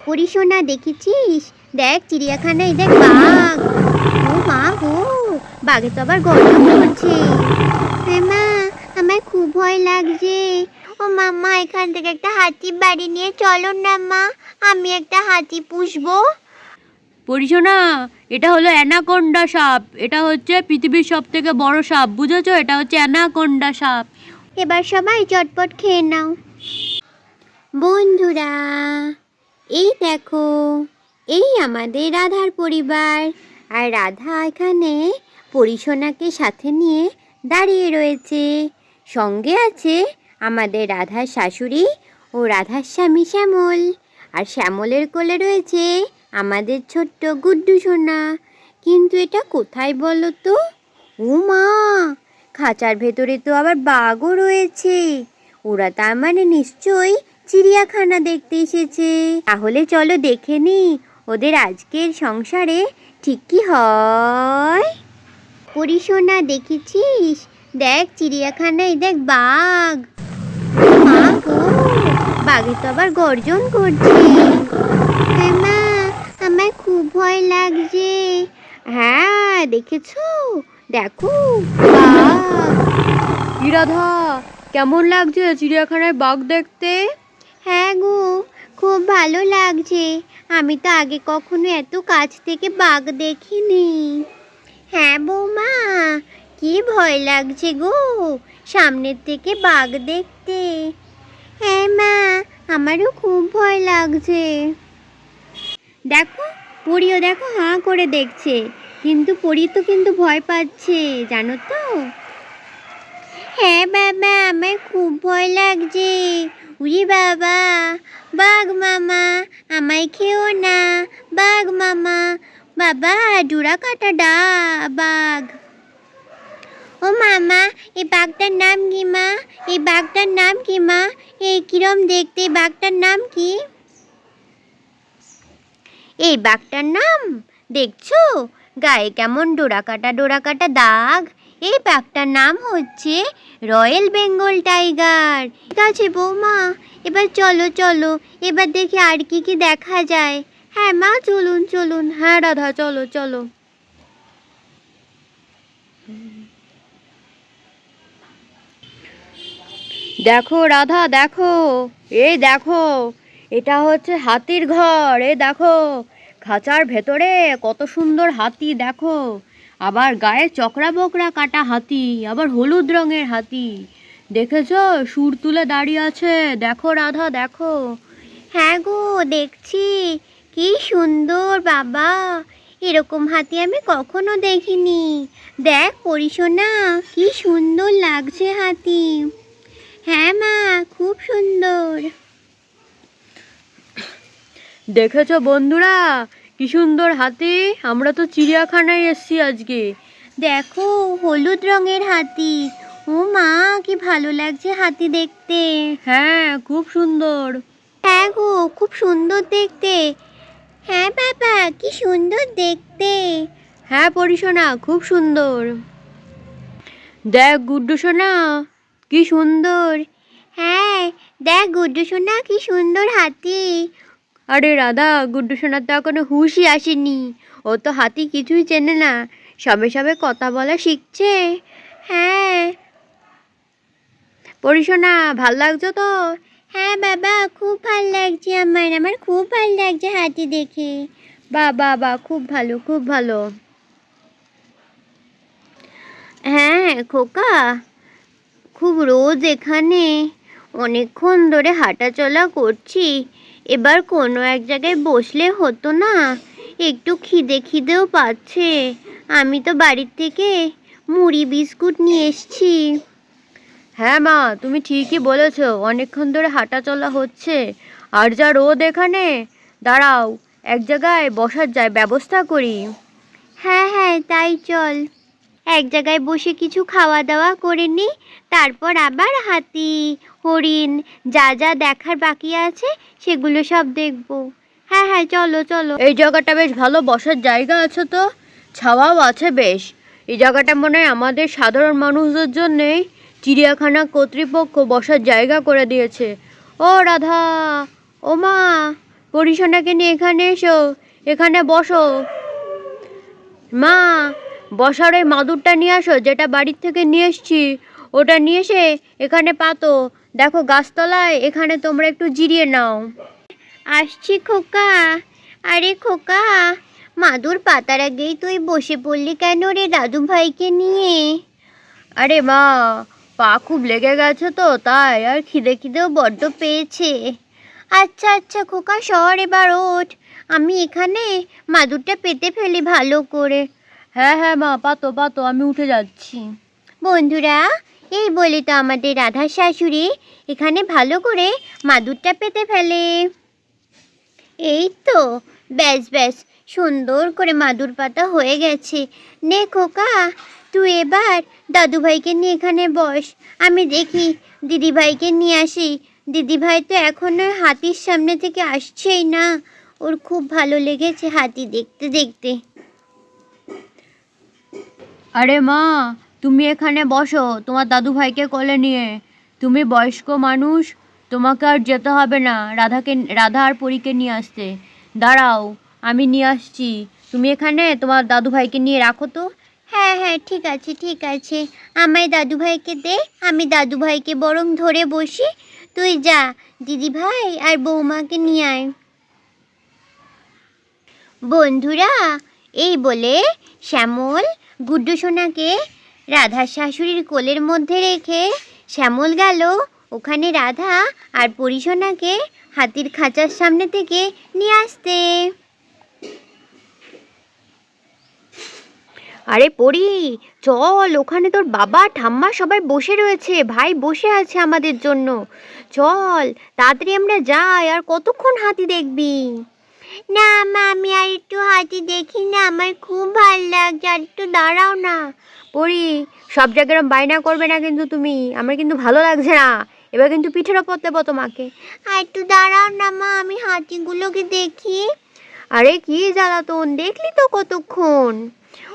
পরিসোনা দেখেছিস? দেখ চিড়িয়াখানায়, দেখ বাঘ। ও মা গো, বাঘে তো আবার গর্জন করছে। হ্যাঁ মা, আমার খুব ভয় লাগছে। ও মাম্মা, এখান থেকে একটা হাতি বাড়ি নিয়ে চলো না মা, আমি একটা হাতি পুষবো। পরিসোনা, এটা হলো অ্যানাকোন্ডা সাপ। এটা হচ্ছে পৃথিবীর সব থেকে বড় সাপ, বুঝেছো? এটা হচ্ছে অ্যানাকোন্ডা সাপ। এবার সবাই চটপট খেয়ে নাও। বন্ধুরা, এই দেখো, এই আমাদের রাধার পরিবার। আর রাধা এখানে পরিসোনাকে সাথে নিয়ে দাঁড়িয়ে রয়েছে। সঙ্গে আছে আমাদের রাধার শাশুড়ি ও রাধার স্বামী শ্যামল। আর শ্যামলের কোলে রয়েছে আমাদের ছোট্ট গুড্ডু সোনা। কিন্তু এটা কোথায় বলো তো? ও মা, খাঁচার ভেতরে তো আবার বাঘও রয়েছে। ওরা তার মানে নিশ্চয়ই চিড়িয়াখানা দেখতে এসেছে। তাহলে চলো দেখে নি ওদের আজকের সংসারে ঠিক কি হয়। পরিসোনা দেখেছিস? দেখ চিড়িয়াখানায়, দেখ বাঘ। মা গো, বাঘে তো আবার গর্জন করছে। হ্যাঁ মা, আমার খুব ভয় লাগছে। হ্যাঁ দেখেছো, দেখো বাঘ। কি রাধা, কেমন লাগছে চিড়িয়াখানায় বাঘ দেখতে? হ্যাঁ গো, খুব ভালো লাগছে। আমি তো আগে কখনো এত কাছ থেকে বাঘ দেখিনি। হ্যাঁ বৌমা, কি ভয় লাগছে গো সামনের থেকে বাঘ দেখতে। হ্যাঁ মা, আমারও খুব ভয় লাগছে। দেখো, পরিও দেখো হাঁ করে দেখছে, কিন্তু পরি তো কিন্তু ভয় পাচ্ছে, জানো তো। হ্যাঁ বাবা, আমার খুব ভয় লাগছে। উরি বাবা, বাঘ মামা, আমায় খেও না, বাঘ মামা। বাবা, ডোরা কাটা ডা বাঘ। ও মামা, এই বাঘটার নাম কি মা? এই বাঘটার নাম কি মা? এই কিরম দেখতে, বাঘটার নাম কি? এই বাঘটার নাম দেখছো, গায়ে কেমন ডোরা কাটা দাগ। এই বাঘটার নাম হচ্ছে রয়্যাল বেঙ্গল টাইগার। ঠিক আছে বৌমা, এবার চলো চলো, এবার দেখি আর কি কি দেখা যায়। হ্যাঁ মা, চলুন চলুন। হ্যাঁ রাধা, চলো চলো। দেখো রাধা, দেখো, এই দেখো, এটা হচ্ছে হাতির ঘর। এই দেখো, খাঁচার ভেতরে কত সুন্দর হাতি, দেখো। আবার গায়ে চকরা বকরা কাটা হাতি, আবার হলুদ রঙের হাতি। দেখেছো, সুর তুলে দাঁড়িয়ে আছে। দেখো রাধা, দেখো। হ্যাঁ গো, দেখছি, কি সুন্দর বাবা। এরকম হাতি আমি কখনো দেখিনি। দেখ পরিসোনা, কি সুন্দর লাগছে হাতি। হ্যাঁ মা, খুব সুন্দর। দেখেছো বন্ধুরা, কি সুন্দর হাতি। আমরা তো চিড়িয়াখানায় এসেছি আজকে। দেখো, হলুদ রঙের হাতি। ও মা, কি ভালো লাগছে হাতি দেখতে। হ্যাঁ, খুব সুন্দর। হ্যাঁ গো, খুব সুন্দর দেখতে। হ্যাঁ বাবা, কি সুন্দর দেখতে। হ্যাঁ পরিসোনা, খুব সুন্দর। দেখ গুড্ডু সোনা, কি সুন্দর। হ্যাঁ, দেখ গুড্ডু সোনা, কি সুন্দর হাতি। আরে রাধা, গুড্ডু সোনার তো এখনো হুঁশই আসেনি। ও তো হাতি কিছুই চেনে না, সবে সবে কথা বলা শিখছে। হ্যাঁ পরিসোনা, ভাল লাগছে তো? হ্যাঁ বাবা, খুব ভাল লাগছে। আমার খুব ভাল লাগছে হাতি দেখে। বাহ বাহ বাহ, খুব ভালো খুব ভালো। হ্যাঁ খোকা, খুব রোজ এখানে অনেকক্ষণ ধরে হাঁটাচলা করছি। এবার কোনো এক জায়গায় বসলে হতো না? একটু খিদেও পাচ্ছে। আমি তো বাড়ির থেকে মুড়ি বিস্কুট নিয়ে এসছি। হ্যাঁ মা, তুমি ঠিকই বলেছো, অনেকক্ষণ ধরে হাঁটা চলা হচ্ছে। আর যা রোদ এখানে, দাঁড়াও, এক জায়গায় বসার ব্যবস্থা করি। হ্যাঁ হ্যাঁ, তাই চল। এক জায়গায় বসে কিছু খাওয়া দাওয়া করে নি, তারপর আবার হাতি, হরিণ, যা যা দেখার বাকি আছে সেগুলো সব দেখবো। হ্যাঁ হ্যাঁ, চলো চলো। এই জায়গাটা বেশ ভালো বসার জায়গা আছে তো, ছাওয়াও আছে বেশ। এই জায়গাটা মনে হয় আমাদের সাধারণ মানুষদের জন্যেই চিড়িয়াখানা কর্তৃপক্ষ বসার জায়গা করে দিয়েছে। ও রাধা, ও মা, পরিশোনাকে নিয়ে এখানে এসো, এখানে বসো। মা, বসার ওই মাদুরটা নিয়ে আসো, যেটা বাড়ির থেকে নিয়ে এসছি, ওটা নিয়ে এসে এখানে পাতো। দেখো গাছতলায়, এখানে তোমরা একটু জিরিয়ে নাও। আসছি খোকা। আরে খোকা, মাদুর পাতার আগেই তুই বসে পড়লি কেন রে দাদু ভাইকে নিয়ে? আরে মা, পা খুব লেগে গেছে তো তাই, আর খিদে খিদেও বড্ড পেয়েছে। আচ্ছা আচ্ছা খোকা, সর এবার ওঠ। আমি এখানে মাদুরটা পেতে ফেলি ভালো করে। হ্যাঁ হ্যাঁ মা, পাতো পাতো, আমি উঠে যাচ্ছি। বন্ধুরা, এই বলে তো আমাদের রাধার শাশুড়ি এখানে ভালো করে মাদুরটা পেতে ফেলে। এই তো, ব্যাস ব্যাস, সুন্দর করে মাদুর পাতা হয়ে গেছে। নে খোকা, তুই এবার দাদুভাইকে নিয়ে এখানে বস। আমি দেখি দিদিভাইকে নিয়ে আসি। দিদিভাই তো এখনো হাতির সামনে থেকে আসছেই না। ওর খুব ভালো লেগেছে হাতি দেখতে দেখতে। আরে মা, তুমি এখানে বসো তোমার দাদু ভাইকে কোলে নিয়ে। তুমি বয়স্ক মানুষ, তোমাকে আর যেতে হবে না রাধা আর পরীকে নিয়ে আসতে। দাঁড়াও, আমি নিয়ে আসছি। তুমি এখানে তোমার দাদু ভাইকে নিয়ে রাখো তো। হ্যাঁ হ্যাঁ, ঠিক আছে ঠিক আছে, আমায় দাদুভাইকে দে। আমি দাদুভাইকে বরং ধরে বসি। তুই যা, দিদিভাই আর বৌমাকে নিয়ে আয়। বন্ধুরা, এই বলে শ্যামল গুড্ডু সোনাকে রাধার শাশুড়ির কোলের মধ্যে রেখে শ্যামল গেল ওখানে রাধা আর পরিসোনাকে হাতির খাঁচার সামনে থেকে নিয়ে আসতে। আরে পরি, চল, ওখানে তোর বাবা ঠাম্মা সবাই বসে রয়েছে, ভাই বসে আছে আমাদের জন্য। চল তাড়াতাড়ি আমরা যাই, আর কতক্ষণ হাতি দেখবি? না মা, আমি আর একটু হাতি দেখি না, আমার খুব ভালো লাগছে, আর একটু দাঁড়াও না। পরি, সব জায়গায় এরম বায়না করবে না কিন্তু তুমি, আমার কিন্তু ভালো লাগছে না। এবার কিন্তু পিঠের ওপর দেবো তোমাকে। আর একটু দাঁড়াও না মা, আমি হাতিগুলোকে দেখি। আরে কি জ্বালাতন, দেখলি তো কতক্ষণ।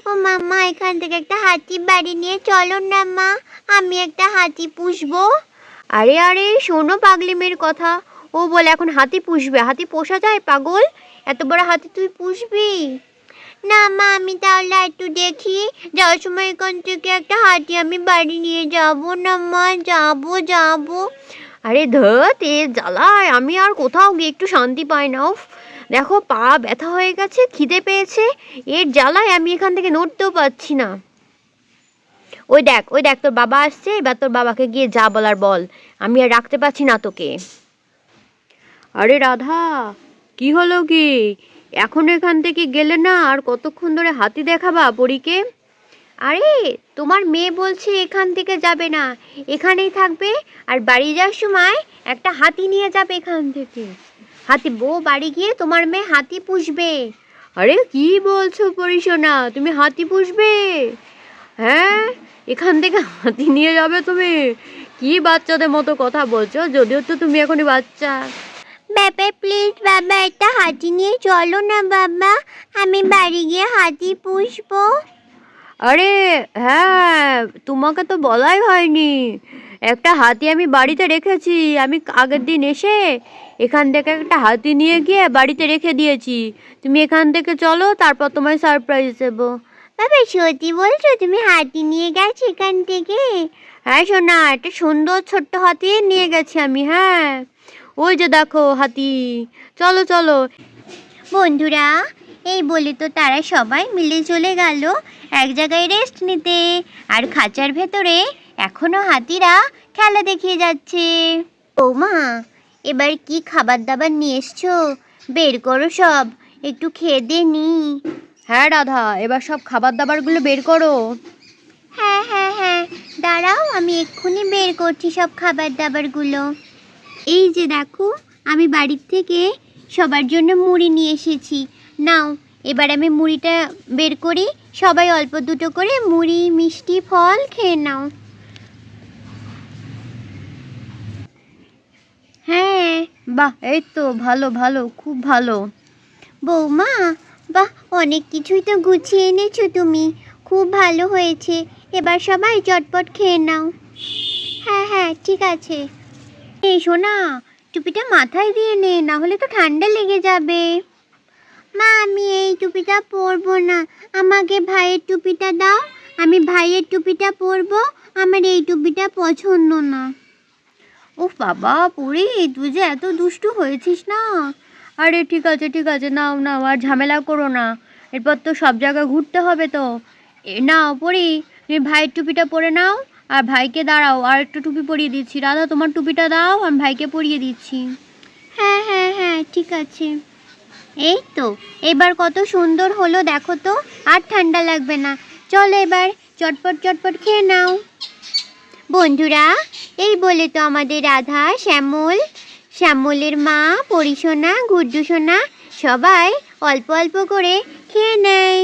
ও মাম্মা, এখান থেকে একটা হাতি বাড়ি নিয়ে চলো না মা, আমি একটা হাতি পুষবো। আরে আরে, শোনো পাগলি মেয়ের কথা। ও বলে এখন হাতি পুষবে? হাতি পোষা যায় পাগল? এত বড় হাতি তুই পুষবি? না মা, আমি তাহলে একটু দেখি, যাওয়ার সময় এখান থেকে একটা হাতি আমি বাড়ি নিয়ে যাবো না মা, যাবো যাবো। আরে ধত, এ জ্বালায় আমি আর কোথাও গিয়ে একটু শান্তি পাই না। উফ, দেখো পা ব্যথা হয়ে গেছে, খিদে পেয়েছে, এর জ্বালায় আমি এখান থেকে নড়তেও পারছি না। ওই দেখ ওই দেখ, তোর বাবা আসছে, এবার তোর বাবাকে গিয়ে যা বলার বল, আমি আর রাখতে পারছি না তোকে। আরে রাধা, কি হলো কি? এখন এখান থেকে গেলে না, আর কতক্ষণ ধরে হাতি দেখাবা পরীকে? আরে, তোমার মেয়ে বলছে এখান থেকে যাবে না, এখানেই থাকবে, আর বাড়ি যাওয়ার সময় একটা হাতি নিয়ে যাবে এখান থেকে। হাতি বউ বাড়ি গিয়ে তোমার মেয়ে হাতি পুষবে। আরে কি বলছো পরিশোনা, তুমি হাতি পুষবে? হ্যাঁ, এখান থেকে হাতি নিয়ে যাবে তুমি? কি বাচ্চাদের মতো কথা বলছো, যদিও তো তুমি এখনই বাচ্চা। বাবা প্লিজ, বাবা একটা হাতি নিয়ে চলো না বাবা, আমি বাড়ি গিয়ে হাতি পুষবো। আরে হ্যাঁ, তোমাকে তো বলাই হয়নি। একটা হাতি আমি বাড়িতে রেখেছি, আমি আগের দিন এসে এখান থেকে একটা হাতি নিয়ে গিয়ে বাড়িতে রেখে দিয়েছি। তুমি এখান থেকে চলো, তারপর তোমায় সারপ্রাইজ দেবো। বাবা সত্যি বলছো, তুমি হাতি নিয়ে গেছো এখান থেকে? হ্যাঁ সোনা, একটা সুন্দর ছোট্ট হাতি নিয়ে গেছি আমি। হ্যাঁ, ওই যে দেখো হাতি, চলো চলো। বন্ধুরা, এই বলে তো তারা সবাই মিলে চলে গেল এক জায়গায় রেস্ট নিতে, আর খাঁচার ভেতরে এখনো হাতিরা খেলা দেখিয়ে যাচ্ছে। ও মা, এবার কি খাবার দাবার নিয়ে এসছো? বের করো সব, একটু খেয়ে দে নি। হ্যাঁ রাধা, এবার সব খাবার দাবারগুলো বের করো। হ্যাঁ হ্যাঁ হ্যাঁ, দাঁড়াও, আমি এক্ষুনি বের করছি সব খাবার দাবারগুলো। এই যে দেখো, আমি বাড়ির থেকে সবার জন্য মুড়ি নিয়ে এসেছি। নাও, এবার আমি মুড়িটা বের করি, সবাই অল্প দুটো করে মুড়ি মিষ্টি ফল খেয়ে নাও। হ্যাঁ, বাহ, এই তো ভালো ভালো, খুব ভালো। বৌমা, বাহ, অনেক কিছুই তো গুছিয়ে এনেছো তুমি, খুব ভালো হয়েছে। এবার সবাই চটপট খেয়ে নাও। হ্যাঁ হ্যাঁ, ঠিক আছে। এই শোনা, টুপিটা মাথায় দিয়ে নে, না হলে তো ঠান্ডা লেগে যাবে। মা আমি এই টুপিটা পরবো না, আমাকে ভাইয়ের টুপিটা দাও, আমি ভাইয়ের টুপিটা পরবো, আমার এই টুপিটা পছন্দ না। উফ বাবা পরি, তুই যে এত দুষ্টু হয়েছিস না। আরে ঠিক আছে, নাও নাও, আর ঝামেলা করো না, এরপর তো সব জায়গায় ঘুরতে হবে তো। নাও পরি, তুমি ভাইয়ের টুপিটা পরে নাও, আর ভাইকে দাঁড়াও, আর একটা টুপি পরিয়ে দিচ্ছি। রাধা তোমার টুপিটা দাও, আমি ভাইকে পরিয়ে দিচ্ছি। হ্যাঁ হ্যাঁ হ্যাঁ ঠিক আছে। এই তো এবার কত সুন্দর হলো দেখো তো, আর ঠান্ডা লাগবে না। চলো এবার চটপট চটপট খেয়ে নাও। বন্ধুরা, এই বলে তো আমাদের রাধা, শ্যামলের মা, পরিসোনা, গুড্ডুসোনা সবাই অল্প অল্প করে খেয়ে নেয়।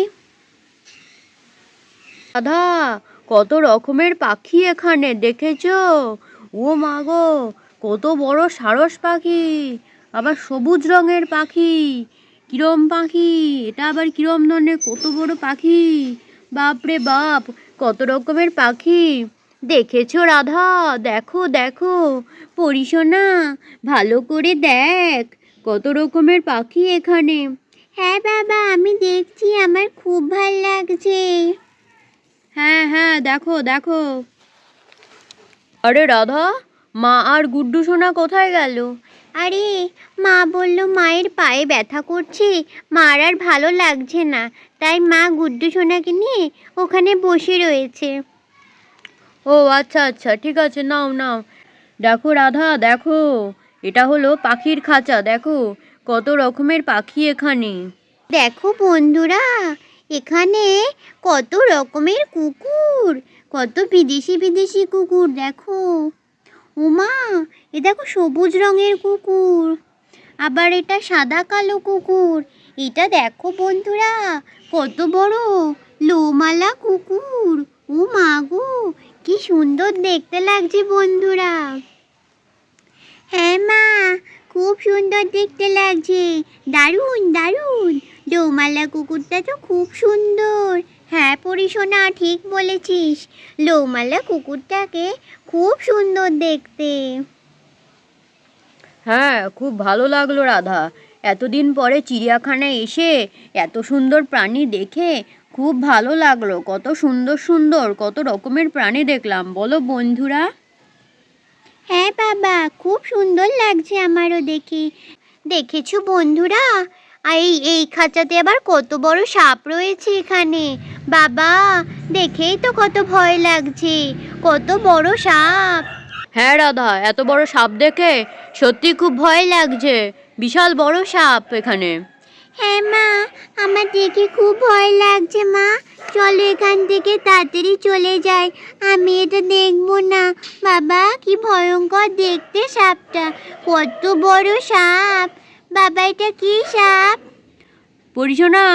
রাধা, কত রকমের পাখি এখানে দেখেছো? ও মা গো, কত বড় সারস পাখি, আবার সবুজ রঙের পাখি। কিরম পাখি এটা, আবার কিরম ধরনের কত বড় পাখি। বাপরে বাপ, কত রকমের পাখি দেখেছো রাধা? দেখো দেখো পরিসোনা, ভালো করে দেখ, কত রকমের পাখি এখানে। হ্যাঁ বাবা আমি দেখছি, আমার খুব ভাল লাগছে। হ্যাঁ হ্যাঁ দেখো দেখো। আরে রাধা, মা আর গুড্ডু সোনা কোথায় গেল? আরে মা বলল মায়ের পায়ে ব্যথা করছে, মার আর ভালো লাগছে না, তাই মা গুড্ডু সোনাকে নিয়ে ওখানে বসে রয়েছে। ও আচ্ছা ঠিক আছে, নাও নাও। দেখো রাধা দেখো, এটা হলো পাখির খাঁচা, দেখো কত রকমের পাখি এখানে। দেখো বন্ধুরা, এখানে কত রকমের কুকুর, কত বিদেশি বিদেশি কুকুর দেখো। ওমা, এ দেখো সবুজ রঙের কুকুর, আবার এটা সাদা কালো কুকুর। এটা দেখো বন্ধুরা, কত বড় লোমালা কুকুর। ও মা গো, কি সুন্দর দেখতে লাগছে বন্ধুরা। হ্যাঁ মা, খুব সুন্দর দেখতে লাগছে, দারুণ দারুণ। লোমালা কুকুরটা তো খুব সুন্দর। হ্যাঁ পরিসোনা ঠিক বলেছিস, লোমালা কুকুরটাকে খুব সুন্দর দেখতে। হ্যাঁ খুব ভালো লাগলো রাধা, এতদিন পরে চিড়িয়াখানায় এসে এত সুন্দর প্রাণী দেখে খুব ভালো লাগলো। কত সুন্দর সুন্দর কত রকমের প্রাণী দেখলাম, বলো বন্ধুরা? হ্যাঁ বাবা, খুব সুন্দর লাগছে আমারও দেখে। দেখেছো বন্ধুরা, এই খাঁচাতে আবার কত বড় সাপ রয়েছে এখানে। বাবা, দেখেই তো কত ভয় লাগছে, কত বড় সাপ। হ্যাঁ রাধা, এত বড় সাপ দেখে সত্যি খুব ভয় লাগছে, বিশাল বড় সাপ এখানে। হ্যাঁ মা, আমার দেখে খুব ভয় লাগছে মা, চলো এখান থেকে তাড়াতাড়ি চলে যাই, আমি এটা দেখবো না। বাবা কি ভয়ঙ্কর দেখতে সাপটা, কত বড় সাপ। বাবা এটা কি সাপ? পরিসোনা,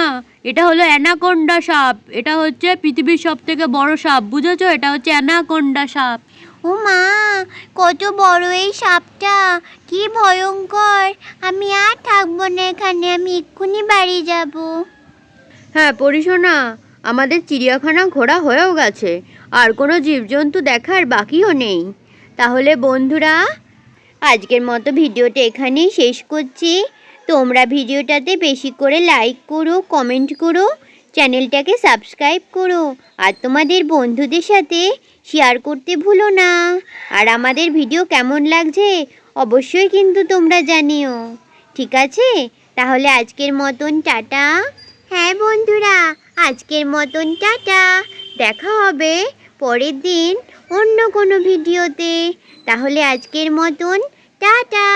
এটা হলো অ্যানাকোন্ডা সাপ, এটা হচ্ছে পৃথিবীর সব থেকে বড় সাপ, বুঝেছো? এটা হচ্ছে অ্যানাকোন্ডা সাপ। ও মা, কত বড় এই সাপটা, কি ভয়ঙ্কর। আমি আর থাকবো না এখানে, আমি এক্ষুনি বাড়ি যাব। হ্যাঁ পরিসোনা, আমাদের চিড়িয়াখানা ঘোরা হয়েও গেছে, আর কোনো জীবজন্তু দেখার বাকিও নেই। তাহলে বন্ধুরা, আজকের মতো ভিডিওটা এখানেই শেষ করছি। তোমরা ভিডিওটাতে বেশি করে লাইক করো, কমেন্ট করো, চ্যানেলটাকে সাবস্ক্রাইব করো, আর তোমাদের বন্ধুদের সাথে শেয়ার করতে ভুলো না। আর আমাদের ভিডিও কেমন লাগছে অবশ্যই কিন্তু তোমরা জানিও। ঠিক আছে, তাহলে আজকের মতন টাটা। হ্যাঁ বন্ধুরা, আজকের মতন টাটা। দেখা হবে পরের দিন অন্য কোনো ভিডিওতে। তাহলে আজকের মতন টাটা।